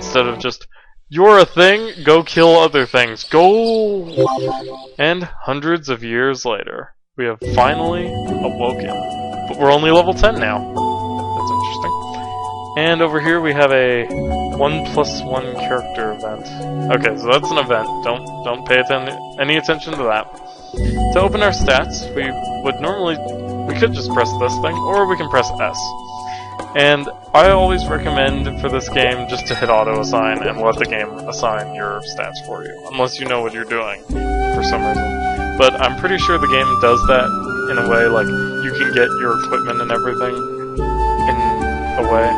instead of just, you're a thing, go kill other things. Go! And hundreds of years later, we have finally awoken. But we're only level 10 now. That's interesting. And over here we have a 1+1 character event. Okay, so that's an event. Don't pay any attention to that. To open our stats, we could just press this thing, or we can press S. And I always recommend for this game just to hit auto assign and let the game assign your stats for you, unless you know what you're doing for some reason. But I'm pretty sure the game does that in a way, like you can get your equipment and everything in a way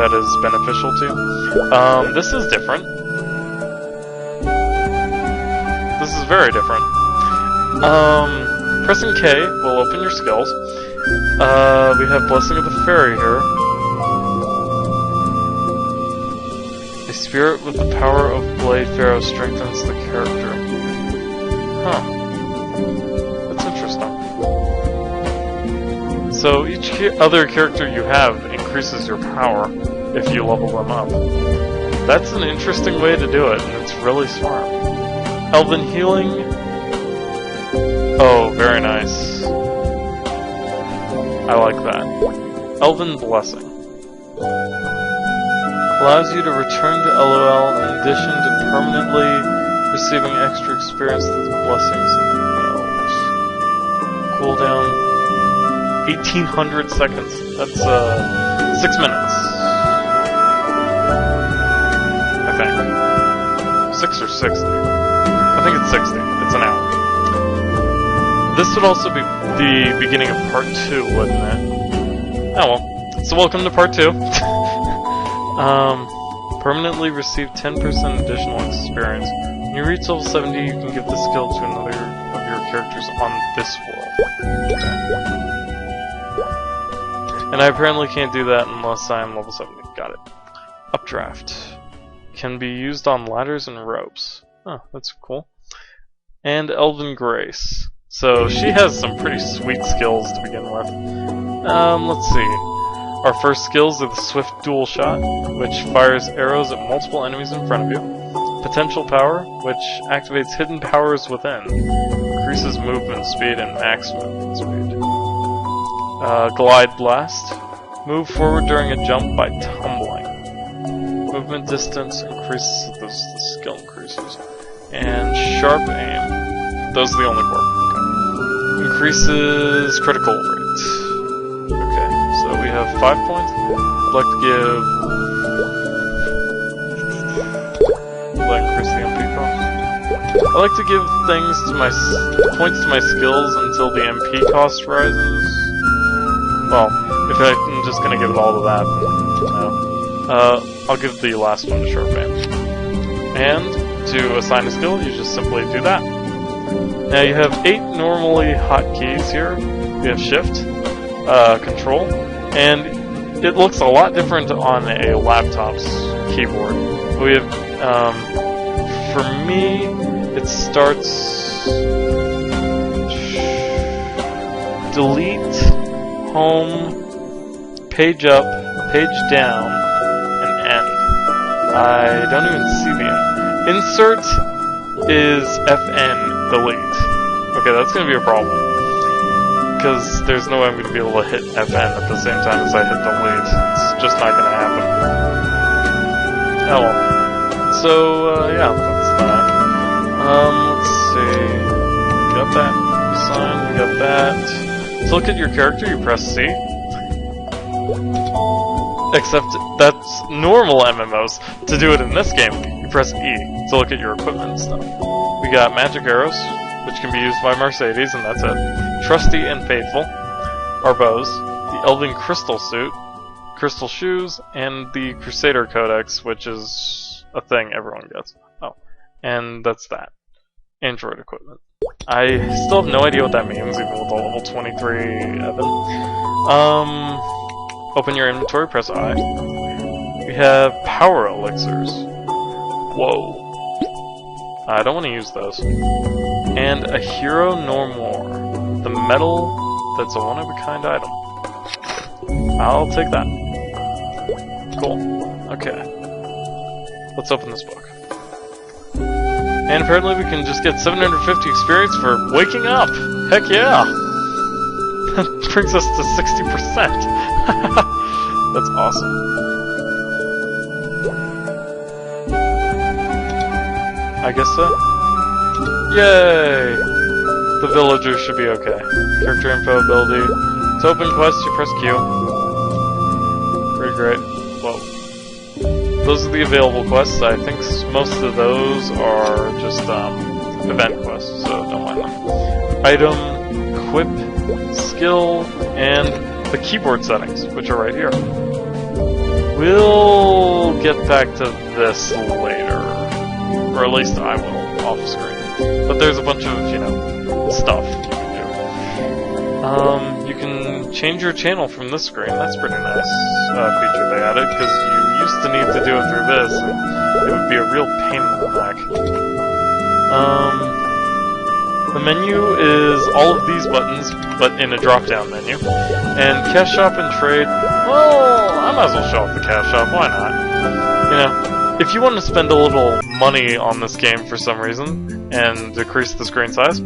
that is beneficial to you. This is different. This is very different. Pressing K will open your skills. We have Blessing of the Fairy here. A spirit with the power of Blade Pharaoh strengthens the character. Huh. That's interesting. So each other character you have increases your power if you level them up. That's an interesting way to do it, and it's really smart. Elven Healing. Oh, very nice. I like that. Elven Blessing. Allows you to return to LOL in addition to permanently receiving extra experience through the blessings of the elves. Cooldown 1800 seconds. That's 6 minutes. I think. 6 or 60. I think it's 60. It's an hour. This would also be the beginning of part 2, wouldn't it? Oh well. So welcome to part 2. Permanently receive 10% additional experience. When you reach level 70, you can give the skill to another of your characters on this world. And I apparently can't do that unless I am level 70. Got it. Updraft. Can be used on ladders and ropes. Oh, that's cool. And Elven Grace. So she has some pretty sweet skills to begin with. Let's see. Our first skills are the Swift Dual Shot, which fires arrows at multiple enemies in front of you. Potential Power, which activates hidden powers within. Increases movement speed and max movement speed. Glide Blast. Move forward during a jump by tumbling. Movement distance increases as the skill increases. And Sharp Aim. Those are the only 4. Okay. Increases critical rate. Okay, so we have 5 points. I'd like to give... Will that increase the MP cost? I like to give things to my points to my skills until the MP cost rises. Well, if I'm just gonna give it all to that, then no. I'll give the last one to Sharp Aim. And to assign a skill, you just simply do that. Now you have 8 normally hotkeys here. You have Shift, Control, and it looks a lot different on a laptop's keyboard. We have, for me, it starts Delete, Home, Page Up, Page Down, and End. I don't even see the end. Insert is FN. Delete. Okay, that's gonna be a problem. Because there's no way I'm gonna be able to hit FN at the same time as I hit delete. It's just not gonna happen. Oh well. So, yeah, that's that. Let's see. Got that signed, we got that. To look at your character, you press C. Except that's normal MMOs. To do it in this game, you press E to look at your equipment and stuff. We got magic arrows, which can be used by Mercedes, and that's it. Trusty and Faithful, our bows, the Elven Crystal Suit, Crystal Shoes, and the Crusader Codex, which is a thing everyone gets. Oh, and that's that. Android equipment. I still have no idea what that means, even with the level 23 Evan. Open your inventory, press I. We have power elixirs. Whoa. I don't want to use those. And a Hero No More. The metal that's a one-of-a-kind item. I'll take that. Cool. Okay. let's open this book. And apparently we can just get 750 experience for waking up! Heck yeah! That brings us to 60%! That's awesome. I guess so. Yay! The villagers should be okay. Character info, ability. To open quests, you press Q. Pretty great. Whoa. Those are the available quests. I think most of those are just event quests, so don't mind them. Item, equip, skill, and the keyboard settings, which are right here. We'll get back to this later. Or at least I will, off screen. But there's a bunch of, stuff you can do. You can change your channel from this screen. That's pretty nice feature they added, because you used to need to do it through this, and it would be a real pain in the neck. The menu is all of these buttons, but in a drop-down menu. And cash shop and trade, well, I might as well show off the cash shop, why not? If you want to spend a little money on this game for some reason, and decrease the screen size,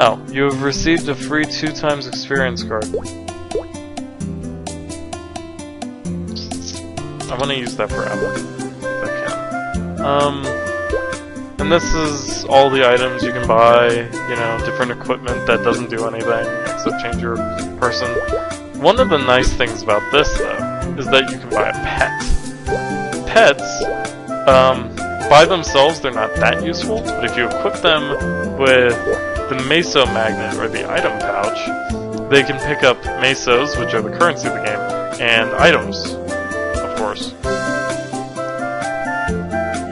oh, you have received a free 2x experience card. I want to use that for Apple, if I can. And this is all the items you can buy, different equipment that doesn't do anything except change your person. One of the nice things about this, though, is that you can buy a pet. Pets, by themselves, they're not that useful, but if you equip them with the meso magnet, or the item pouch, they can pick up mesos, which are the currency of the game, and items, of course.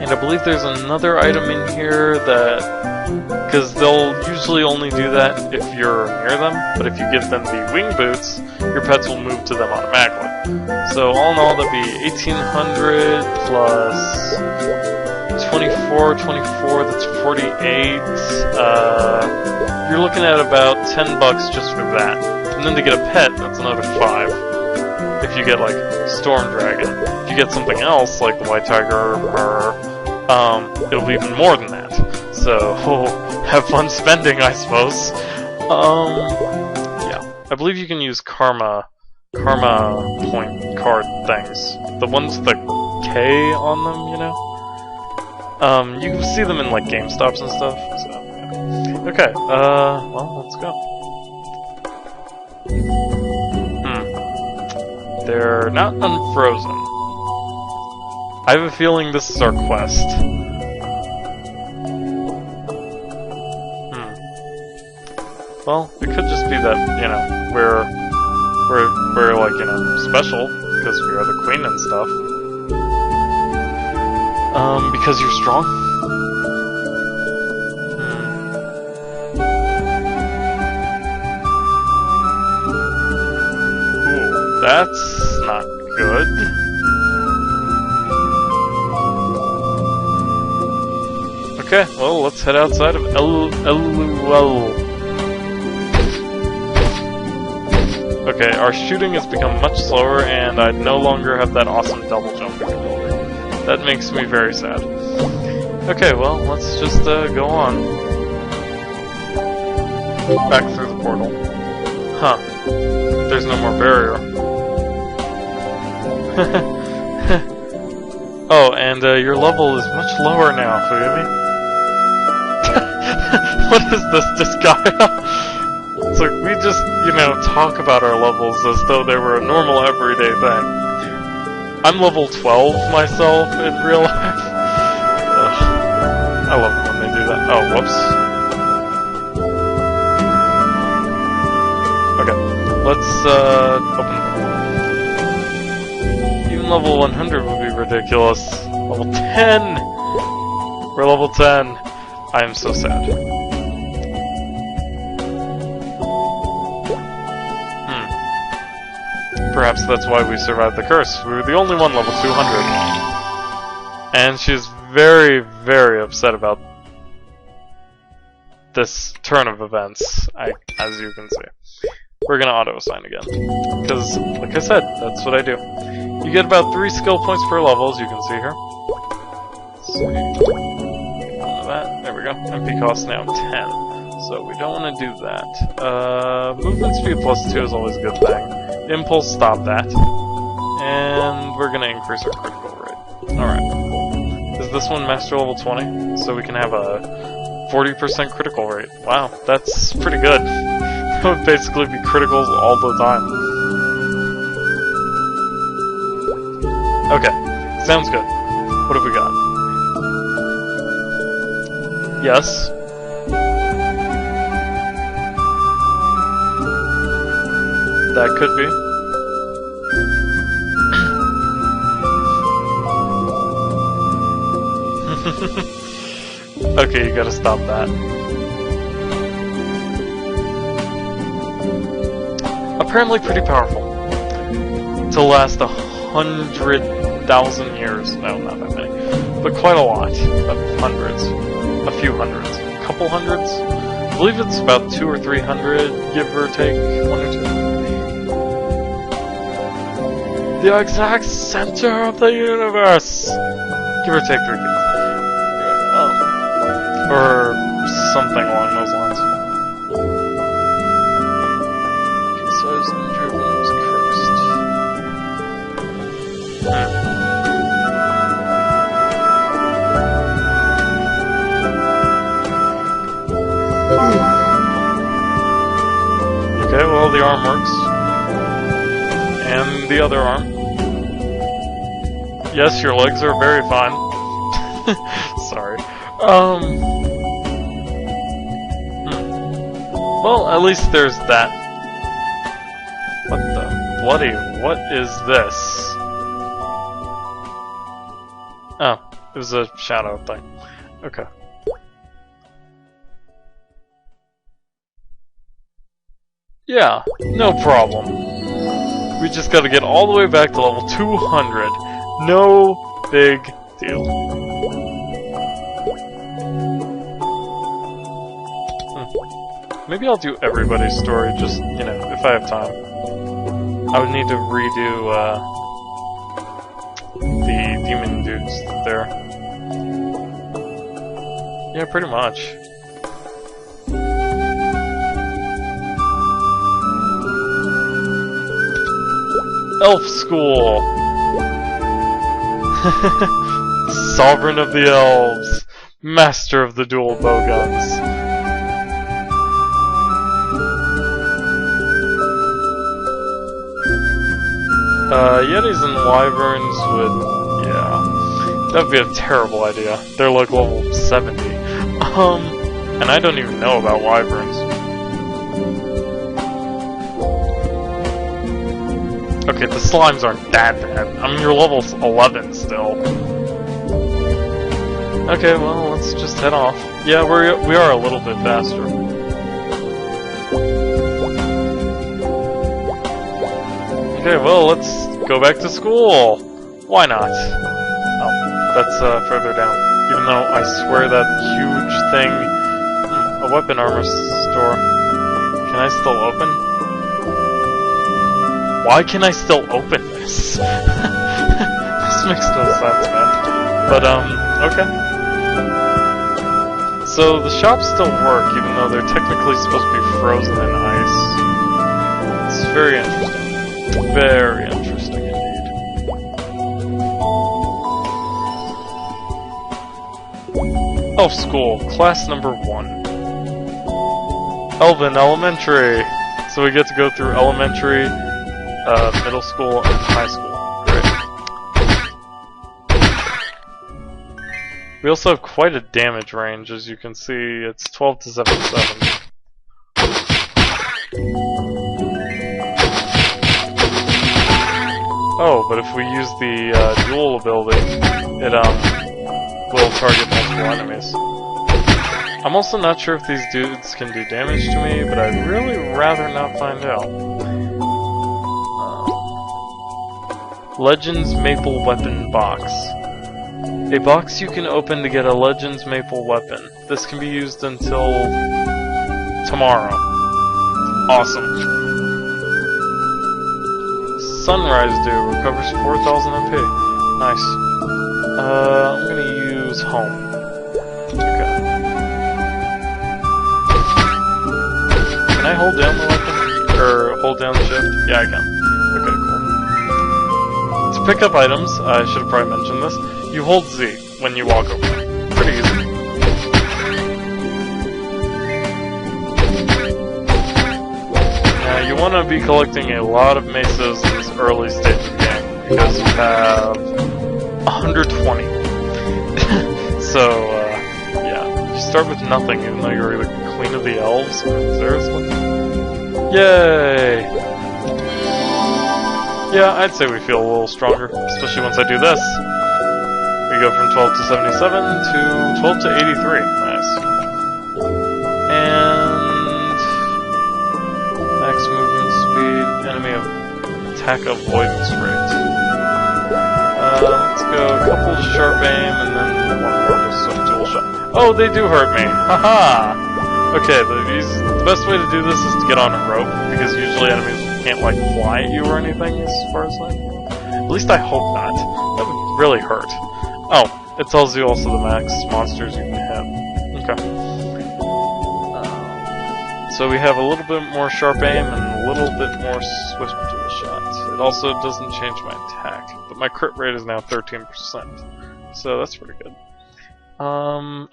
And I believe there's another item in here that... because they'll usually only do that if you're near them, but if you give them the wing boots, your pets will move to them automatically. So all in all, that'd be 1,800 plus 24, that's 48. You're looking at about $10 just for that. And then to get a pet, that's another 5. If you get, like, Storm Dragon. If you get something else, like the White Tiger or it'll be even more than that. So, have fun spending, I suppose. Yeah. I believe you can use karma point card things. The ones with the K on them, you can see them in, like, GameStops and stuff, so, yeah. Okay, well, let's go. They're not unfrozen. I have a feeling this is our quest. Well, it could just be that, we're like, special, because we are the queen and stuff. Because you're strong? Ooh, that's not good. Okay, well, let's head outside of LUL. Okay, our shooting has become much slower, and I no longer have that awesome double jumping ability. That makes me very sad. Okay, well, let's just go on. Back through the portal. Huh. There's no more barrier. Oh, and your level is much lower now, Fuyumi. What is this, Disgaea? It's like, we just, talk about our levels as though they were a normal, everyday thing. I'm level 12 myself in real life. Ugh. I love it when they do that. Oh, whoops. Okay, let's, open the door. Even level 100 would be ridiculous. Level 10! We're level 10. I am so sad. Perhaps that's why we survived the curse. We were the only one level 200. And she's very, very upset about this turn of events, as you can see. we're gonna auto-assign again. Because, like I said, that's what I do. You get about 3 skill points per level, as you can see here. Let's see. There we go. MP cost now 10. So we don't want to do that. Movement speed plus 2 is always a good thing. Impulse, stop that. And we're gonna increase our critical rate. Alright, cool. Is this one master level 20? So we can have a 40% critical rate. Wow, that's pretty good. That would basically be criticals all the time. Okay, sounds good. What have we got? Yes. That could be. Okay, you gotta stop that. Apparently pretty powerful. To last 100,000 years. No, not that many. But quite a lot. Of hundreds. A few hundreds. A couple hundreds? I believe it's about 200 or 300, give or take. 1 or 2. The exact center of the universe! Give or take 3 feet. Or something along those lines. Okay, so his driven was cursed. Okay, well the arm works. And the other arm. Yes, your legs are very fine. Sorry. Well, at least there's that. What the bloody, what is this? Oh, it was a shadow thing. Okay. Yeah, no problem. We just gotta get all the way back to level 200. No big deal. Maybe I'll do everybody's story, just, you know, if I have time. I would need to redo, the demon dudes there. Yeah, pretty much. Elf School! Sovereign of the Elves! Master of the dual bowguns. Yetis and Wyverns would... yeah. That would be a terrible idea. They're like level 70. And I don't even know about Wyverns. Okay, the slimes aren't that bad. I mean, you're level 11 still. Okay, well, let's just head off. Yeah, we are a little bit faster. Okay, well, let's go back to school. Why not? Oh, that's further down. Even though I swear that huge thing... a weapon armor store. Can I still open? Why can I still open this? This makes no sense, man. But, okay. So, the shops still work, even though they're technically supposed to be frozen in ice. It's very interesting. Very interesting indeed. Elf School, class number 1. Elven Elementary! So we get to go through elementary, middle school, and high school. Great. We also have quite a damage range, as you can see. It's 12 to 77. Oh, but if we use the dual ability, it will target multiple enemies. I'm also not sure if these dudes can do damage to me, but I'd really rather not find out. Legends Maple Weapon Box. A box you can open to get a Legends Maple weapon. This can be used until tomorrow. Awesome. Sunrise do? Recovers 4,000 MP. Nice. I'm gonna use home. Okay. Can I hold down the weapon? Or hold down the shift? Yeah, I can. Okay, cool. To pick up items, I should have probably mentioned this, you hold Z when you walk over them. Pretty easy. Now, you want to be collecting a lot of mesas in this early stage of the game, because you have 120. So, yeah. You start with nothing, even though you're the queen of the elves. Seriously? Yay! Yeah, I'd say we feel a little stronger, especially once I do this. We go from 12 to 77 to 12 to 83. Nice. And max movement speed, enemy attack avoidance rate. Let's go a couple to sharp aim and then one more to some dual shot. Oh, they do hurt me! Haha! Okay, the best way to do this is to get on a rope, because usually enemies can't, like, fly at you or anything, as far as I know. At least I hope not. That would really hurt. Oh, it tells you also the max monsters you can hit. Okay. So we have a little bit more sharp aim and a little bit more swift dual shot. It also doesn't change my attack, but my crit rate is now 13%. So that's pretty good. Oh.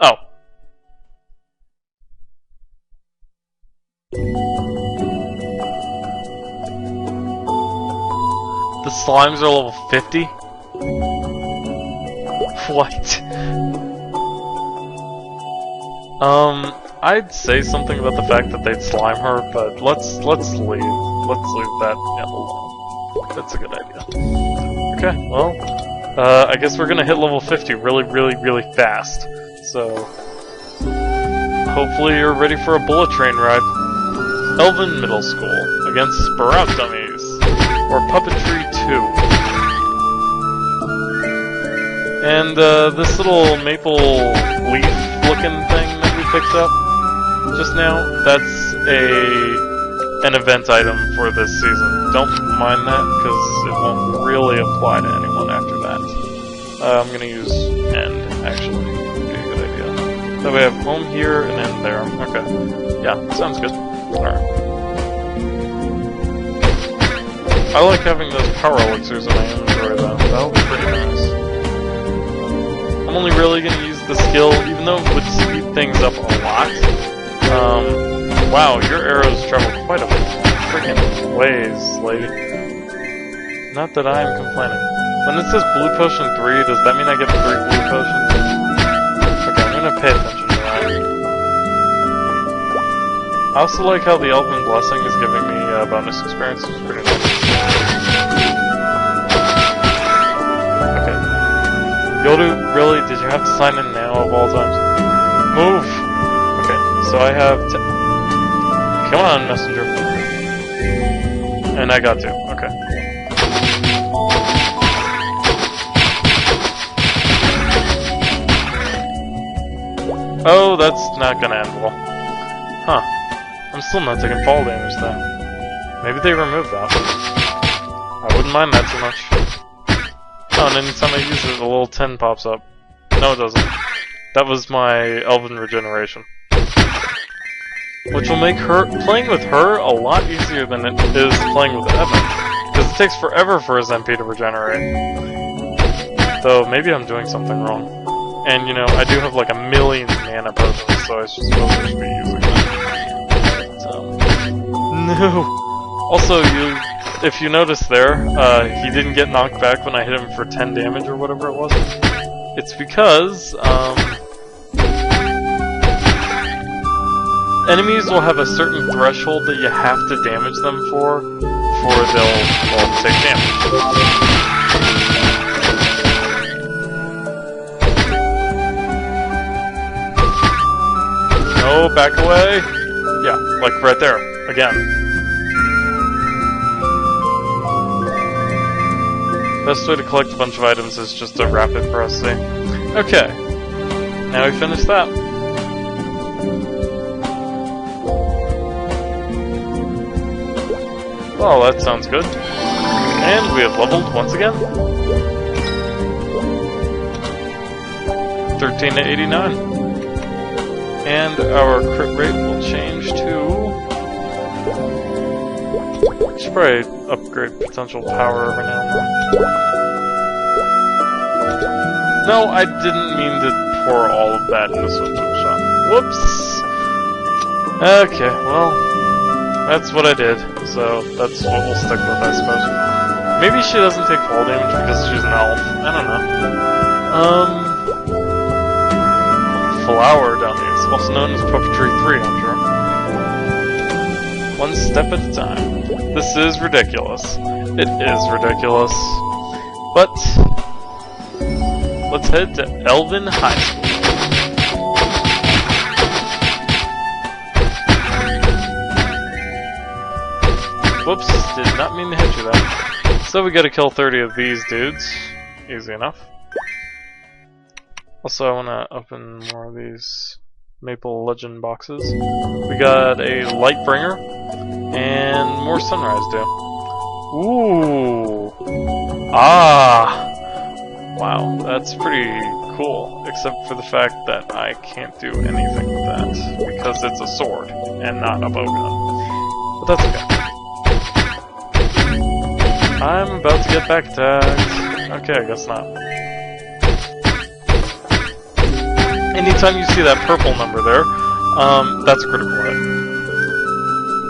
The slimes are level 50? What? I'd say something about the fact that they'd slime her, but let's leave. Let's leave that alone. That's a good idea. Okay, well, I guess we're gonna hit level 50 really fast. So, hopefully you're ready for a bullet train ride. Elven Middle School against Sprout Dummies, or Puppetry 2. And this little maple leaf-looking thing that we picked up just now, that's an event item for this season. Don't mind that, because it won't really apply to anyone after that. I'm gonna use end, actually. Would be a good idea. So we have home here and end there. Okay. Yeah, sounds good. Alright. I like having those power elixirs in my inventory though. That'll be pretty nice. I'm only really going to use the skill, even though it would speed things up a lot. Wow, your arrows travel quite a freaking ways, lady. Not that I am complaining. When it says blue potion 3, does that mean I get 3 blue potions? Okay, I'm going to pay attention to that. I also like how the Elven Blessing is giving me bonus experience, which is pretty nice. Okay. Yodu, really? Did you have to sign in now of all times? Move! Okay, so I have to... Come on, messenger. And I got to. Okay, cool. Oh, that's not gonna end well. Huh. I'm still not taking fall damage though. Maybe they removed that. I wouldn't mind that too much. Oh, and anytime I use it, a little 10 pops up. No, it doesn't. That was my Elven regeneration. Which will make playing with her a lot easier than it is playing with Evan. Because it takes forever for his MP to regenerate. Though, maybe I'm doing something wrong. And, you know, I do have like 1,000,000 mana potions, so I suppose I should be using them. No! Also, if you notice there, he didn't get knocked back when I hit him for 10 damage or whatever it was. It's because, enemies will have a certain threshold that you have to damage them for, before they'll take damage. No, back away! Yeah, like right there, again. Best way to collect a bunch of items is just a rapid press thing. Okay, now we finished that. Well, that sounds good. And we have leveled once again. 13 to 89. And our crit rate will change to... Should probably upgrade potential power every now and then. No, I didn't mean to pour all of that into Swift Dual Shot. Whoops! Okay, well, that's what I did, so that's what we'll stick with, I suppose. Maybe she doesn't take fall damage because she's an elf. I don't know. Flower dummies, also known as Puppetry 3, I'm sure. One step at a time. This is ridiculous. It is ridiculous. But let's head to Elven High School. Whoops, did not mean to hit you there. So we gotta kill 30 of these dudes. Easy enough. Also, I wanna open more of these Maple Legend boxes. We got a Lightbringer and more Sunrise Dew. Ooh! Ah! Wow, that's pretty cool, except for the fact that I can't do anything with that, because it's a sword, and not a bowgun. But that's okay. I'm about to get back attacked. Okay, I guess not. Anytime you see that purple number there, that's a critical hit.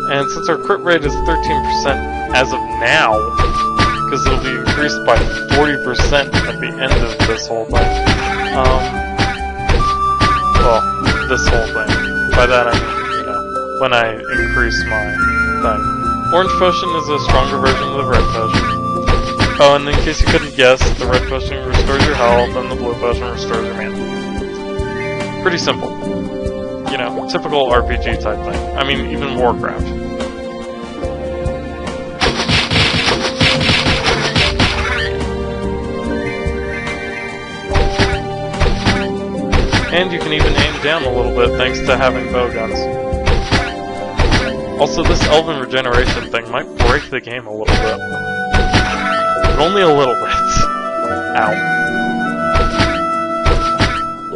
And since our crit rate is 13% as of now, because it'll be increased by 40% at the end of this whole thing. Well, this whole thing. By that I mean, you know, when I increase my thing. Orange Potion is a stronger version of the Red Potion. Oh, and in case you couldn't guess, the Red Potion restores your health, and the Blue Potion restores your mana. Pretty simple. You know, typical RPG type thing. I mean, even Warcraft. And you can even aim down a little bit thanks to having bowguns. Also, this Elven Regeneration thing might break the game a little bit. But only a little bit. Ow.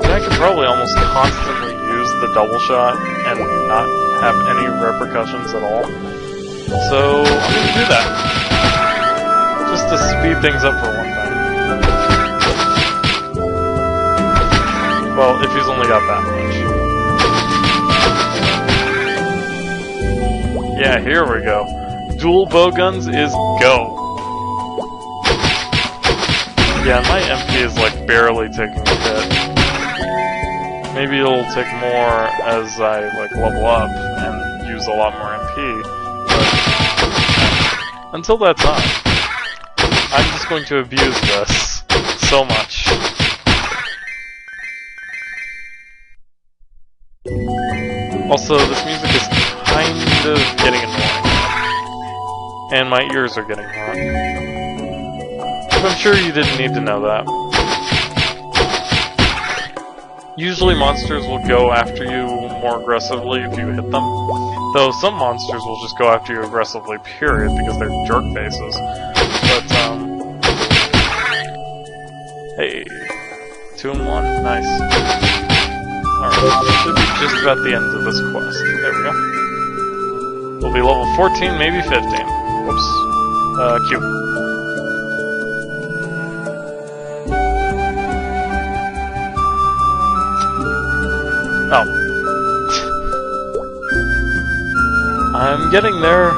And I could probably almost constantly use the double shot and not have any repercussions at all. So, I'm gonna do that. Just to speed things up for one time. Well, if he's only got that much. Yeah, here we go. Dual bowguns is go. Yeah, my MP is like barely taking a hit. Maybe it'll take more as I like level up and use a lot more MP. But until that time, I'm just going to abuse this so much. Also, this music is kind of getting annoying. And my ears are getting hot. I'm sure you didn't need to know that. Usually monsters will go after you more aggressively if you hit them. Though some monsters will just go after you aggressively, period, because they're jerk faces. But, hey. 2 and 1. Nice. Alright, this should be just about the end of this quest. There we go. We'll be level 14, maybe 15. Whoops. Q. Oh. I'm getting there.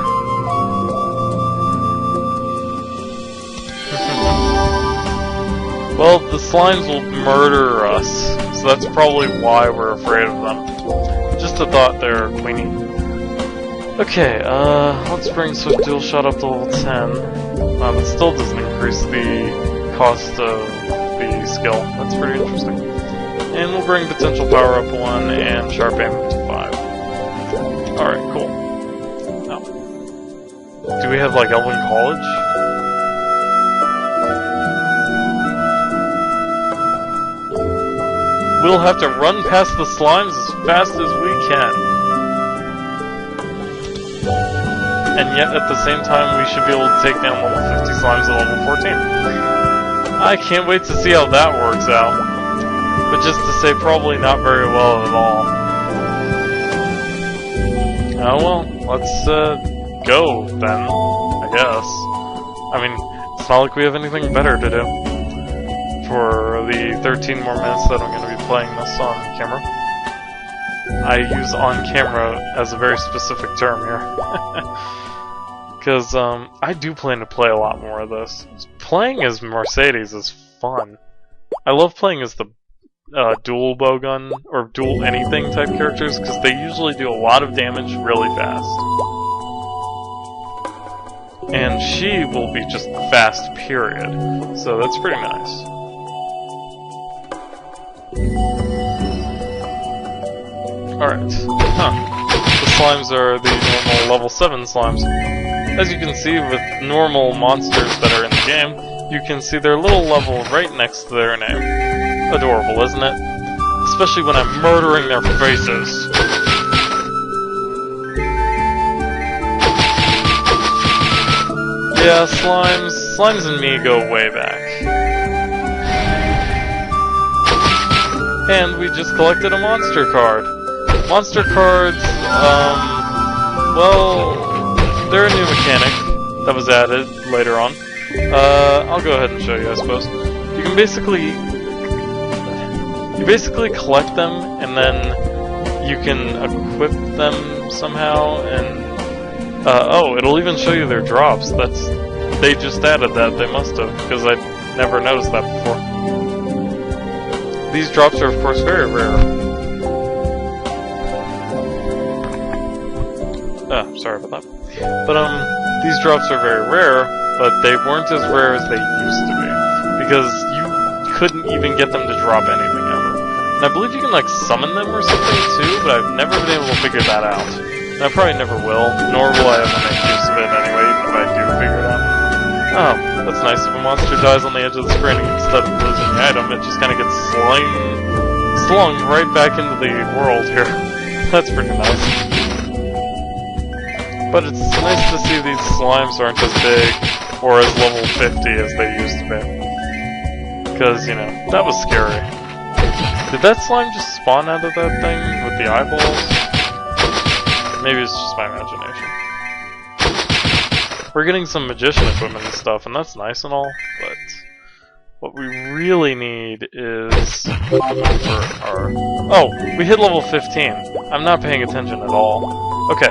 Well, the slimes will murder us, so that's probably why we're afraid of them. Just a thought there, Queenie. Okay, let's bring Swift Dual Shot up to level 10. That still doesn't increase the cost of the skill. That's pretty interesting. And we'll bring Potential Power up 1 and Sharp Aim up to 5. Alright, cool. Now, do we have, like, Elven College? We'll have to run past the slimes as fast as we can. and yet at the same time we should be able to take down level 50 slimes at level 14. I can't wait to see how that works out. But just to say, probably not very well at all. Oh well, let's go then, I guess. I mean, it's not like we have anything better to do for the 13 more minutes that I'm going to be playing this on camera. I use on camera as a very specific term here. Because I do plan to play a lot more of this. Playing as Mercedes is fun. I love playing as the dual bowgun or dual anything type characters because they usually do a lot of damage really fast. And she will be just fast, period. So that's pretty nice. Alright. The slimes are the normal level 7 slimes. As you can see with normal monsters that are in the game, you can see their little level right next to their name. Adorable, isn't it? Especially when I'm murdering their faces. Yeah, Slimes and me go way back. And we just collected a monster card. Monster cards, well, they're a new mechanic that was added later on. I'll go ahead and show you, I suppose. You can basically collect them, and then you can equip them somehow, and oh, it'll even show you their drops. They just added that. They must have, because I never noticed that before. These drops are, of course, very rare. Sorry about that. But these drops are very rare, but they weren't as rare as they used to be, because you couldn't even get them to drop anything ever. And I believe you can like summon them or something too, but I've never been able to figure that out. And I probably never will, nor will I ever make use of it anyway, even if I do figure it out. Oh, that's nice. If a monster dies on the edge of the screen, instead of losing the item, it just kind of gets slung right back into the world here. That's pretty nice. But it's nice to see these slimes aren't as big or as level 50 as they used to be. Because, you know, that was scary. Did that slime just spawn out of that thing with the eyeballs? Maybe it's just my imagination. We're getting some magician equipment and stuff, and that's nice and all, but what we really need is for our... Oh, we hit level 15. I'm not paying attention at all. Okay.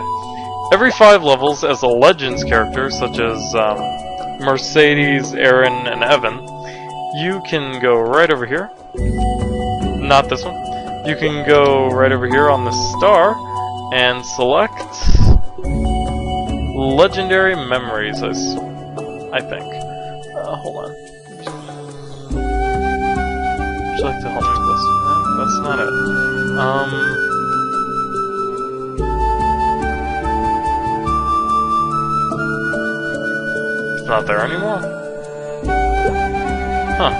Every 5 levels, as a Legends character, such as Mercedes, Aaron, and Evan, you can go right over here. Not this one. You can go right over here on the star and select Legendary Memories, I think. Hold on. Would you like to help me with this? No, that's not it. Not there anymore. Huh.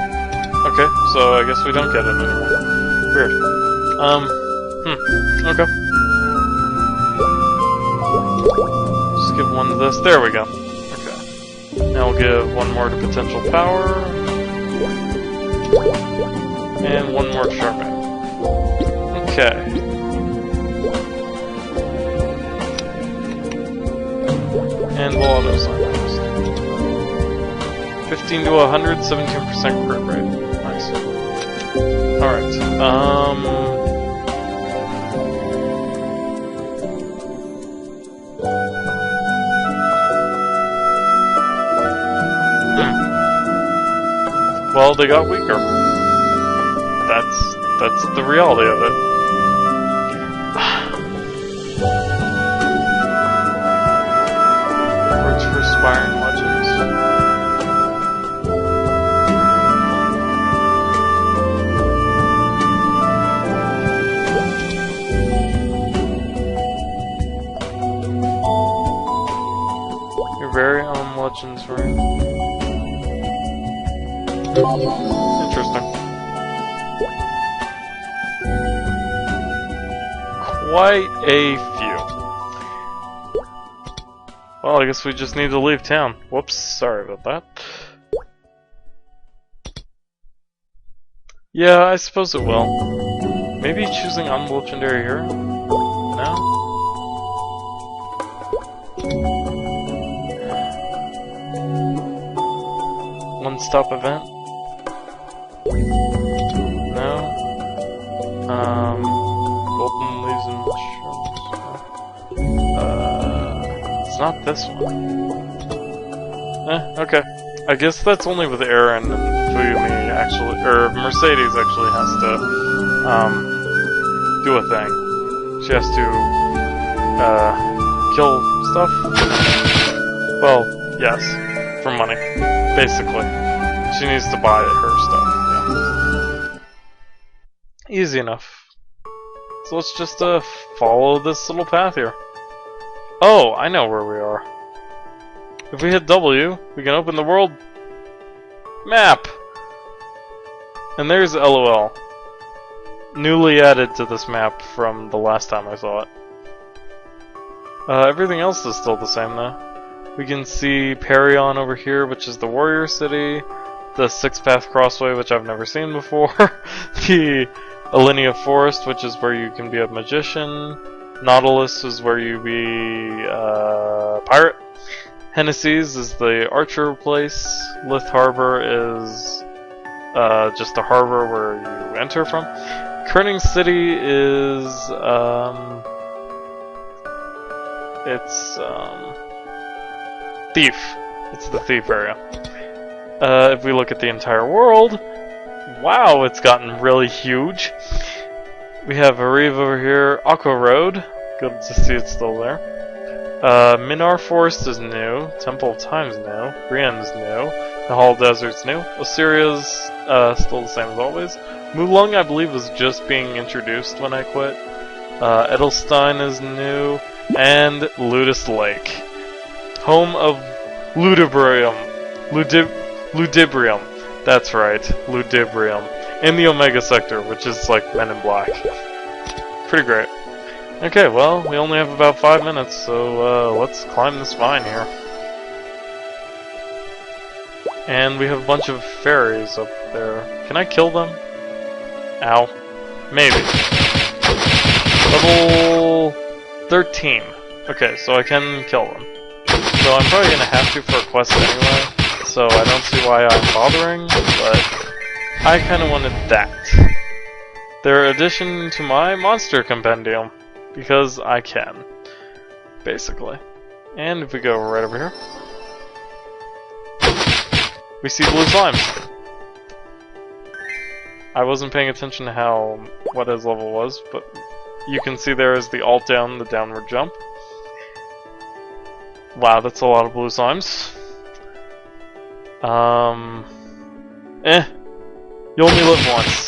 Okay, so I guess we don't get it anymore. Weird. Okay. Just give one to this. There we go. Okay. Now we'll give one more to potential power. And one more to sharpening. Okay. And we'll auto sign next. 15 to 100, 17% crit rate. Nice. Alright, Well, they got weaker. That's the reality of it. Works for aspiring legends. Your very own legends ring. Interesting. Quite a few. Well, I guess we just need to leave town. Whoops, sorry about that. Yeah, I suppose it will. Maybe choosing unlegendary here? No? One-stop event? No? Golden leaves and mushrooms. It's not this one. Okay. I guess that's only with Aaron and Fuyumi actually, or Mercedes actually has to, do a thing. She has to, kill stuff? Well, yes. For money. Basically. She needs to buy her stuff, yeah. Easy enough. So let's just, follow this little path here. Oh, I know where we are. If we hit W, we can open the world map! And there's LOL. Newly added to this map from the last time I saw it. Everything else is still the same though. We can see Parion over here, which is the warrior city. The Six Path Crossway, which I've never seen before. The Alinea Forest, which is where you can be a magician. Nautilus is where you be a pirate. Hennessy's is the archer place. Lith Harbor is just a harbor where you enter from. Kerning City is it's Thief. It's the Thief area. If we look at the entire world, wow, it's gotten really huge. We have Arive over here, Aqua Road. Good to see it's still there. Minar Forest is new. Temple of Time's new. Ryuune's new. The Hall Desert's new. Osiria's still the same as always. Mulung, I believe, was just being introduced when I quit. Edelstein is new. And Ludus Lake. Home of Ludibrium. Ludibrium. That's right. Ludibrium. In the Omega Sector, which is like Men in Black. Pretty great. Okay, well, we only have about 5 minutes, so let's climb this vine here. And we have a bunch of fairies up there. Can I kill them? Ow. Maybe. Level 13. Okay, so I can kill them. So I'm probably gonna have to for a quest anyway, so I don't see why I'm bothering, but I kinda wanted that. Their addition to my monster compendium. Because I can. Basically. And if we go right over here, we see blue slimes. I wasn't paying attention to what his level was, but you can see there is the alt down, the downward jump. Wow, that's a lot of blue slimes. You only live once.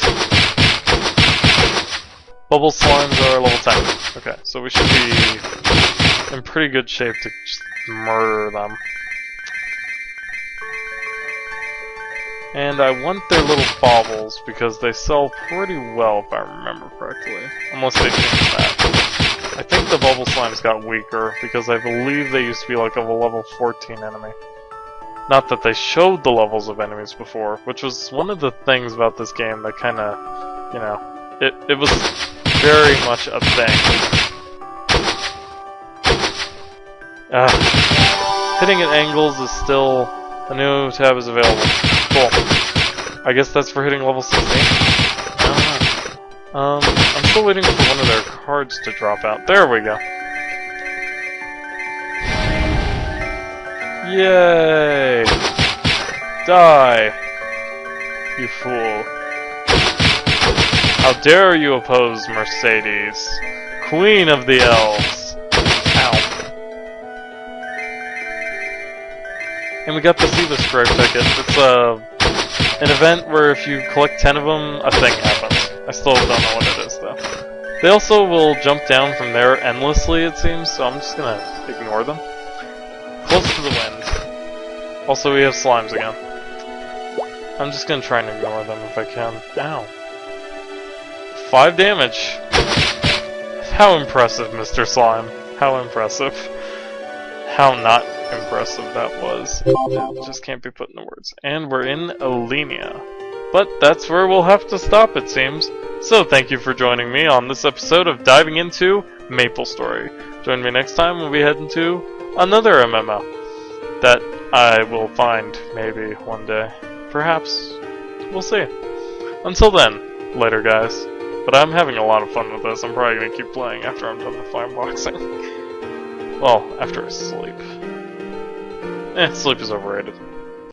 Bubble slimes are level 10. Okay, so we should be in pretty good shape to just murder them. And I want their little baubles because they sell pretty well if I remember correctly. Unless they changed that. I think the bubble slimes got weaker because I believe they used to be like a level 14 enemy. Not that they showed the levels of enemies before, which was one of the things about this game that kinda, you know, it was very much a thing. Hitting at angles is still... A new tab is available. Cool. I guess that's for hitting level 16. I'm still waiting for one of their cards to drop out. There we go. Yay! Die! You fool. How dare you oppose Mercedes, Queen of the Elves! Ow. And we got the Siva Stripe ticket. It's an event where if you collect 10 of them, a thing happens. I still don't know what it is, though. They also will jump down from there endlessly, it seems, so I'm just gonna ignore them. Close to the wind. Also, we have slimes again. I'm just gonna try and ignore them if I can. Ow. 5 damage. How impressive, Mr. Slime. How impressive. how not impressive that was. It just can't be put into words. And we're in Alenia. But that's where we'll have to stop, it seems. So thank you for joining me on this episode of Diving Into Maplestory. Join me next time when we head into another MMO that I will find maybe one day. Perhaps. We'll see. Until then, later guys. But I'm having a lot of fun with this. I'm probably going to keep playing after I'm done with fine boxing. Well, after I sleep. Sleep is overrated.